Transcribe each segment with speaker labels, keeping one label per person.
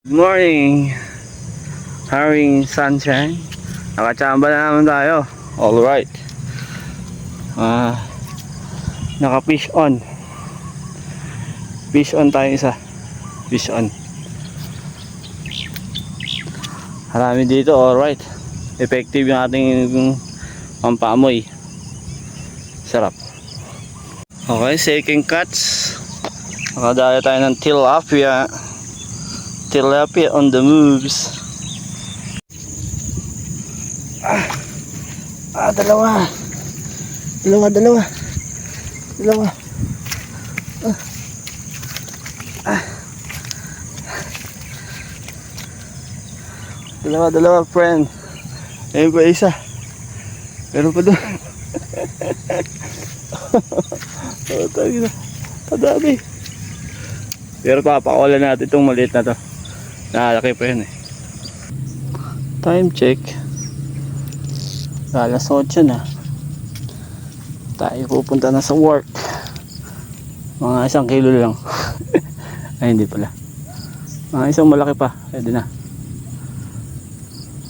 Speaker 1: Good morning, having sunshine. Nakachamba na naman tayo. Alright. Naka fish on. Fish on tayo isa. Fish on. Marami dito. Alright. Effective yung ating pampamoy. Sarap. Okay, second catch. Nakadaya tayo ng tilapia. Tilapia on the moves. Dalawa. Dalawa. Dalawa, friend. Ayun pa isa. Meron pa doon. Tayo na. Padami. Pero papakawalan natin itong maliit na to. Nakalaki pa yun eh. Time check. Alas 8 na. Tayo pupunta na sa work. Mga 1 kilo lang. Ay hindi pala. Mga isang malaki pa. Pwede na.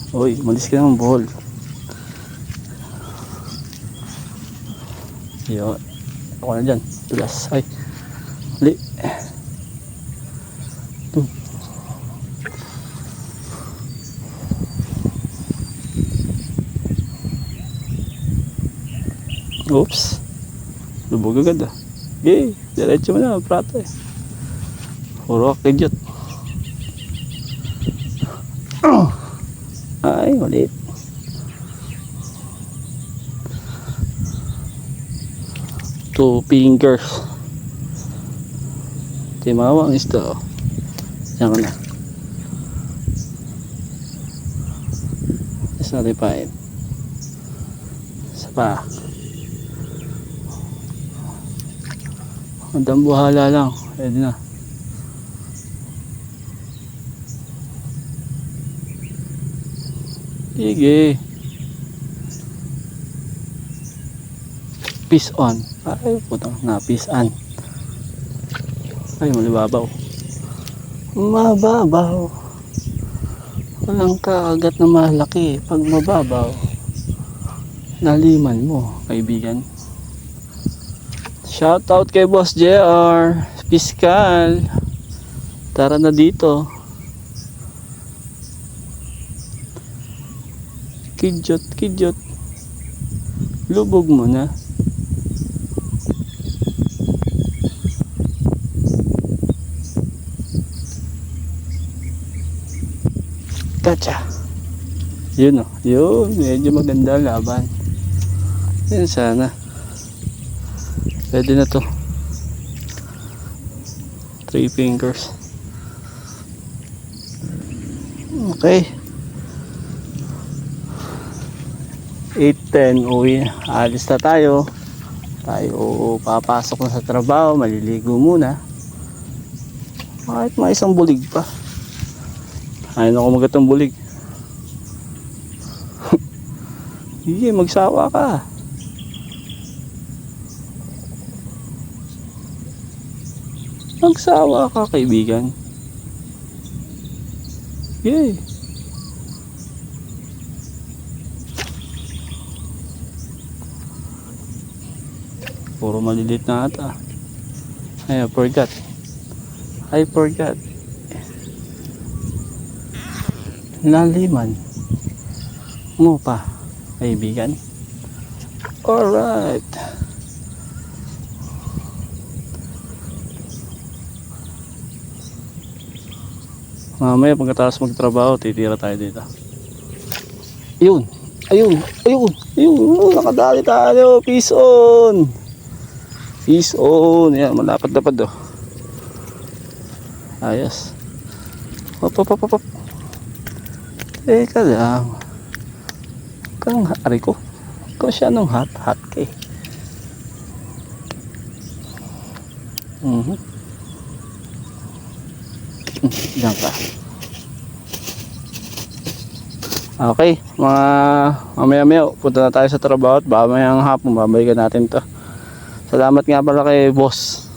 Speaker 1: Uy, malis ka ng buhol. Yun. Ako na dyan. Tulas. Ay. Hali. Oops. Lubog agad ah. Okay. Diretso mo na. Prato eh. Puro kakidyot. Ay, ulit. Two fingers. Timawang isda. Yan ka na. Isa natin pain. Isa pa. Ang buhala lang. Pwede na. Sige. Peace on. Ay, putang na. Peace on. Ay, malibabaw. Mababaw. Walang kaagat na malaki. Pag mababaw, naliman mo, kaibigan. Shoutout kay Boss JR Piskal. Tara na dito. Kidyot. Lubog mo na. Gotcha. Yun o. Yun. Medyo maganda laban. Yun sana. Pwede na to. 3 fingers. Okay. 8:10 uwi. Alis na tayo. Tayo papasok na sa trabaho. Maliligo muna. Kahit may isang bulig pa. Ayaw ako magatong bulig. Hindi, magsawa ka. Magsawa ka, kaibigan. Yay. Puro malilit na ata. Ay, I forgot. Laliman mo pa, kaibigan. Alright. Mamaya pagkatapos magtrabaho, titira tayo dito. Ayun. Nakadali tayo. Peace on. Yan, malapad-lapad oh. Ayos. Hop. Teka lang. Kang hari ko. Kung siya nung hot kay. Diyan ka. Okay, mga mamaya punta na tayo sa trabaho at mamayang hapon babalikan natin to. Salamat nga pala kay boss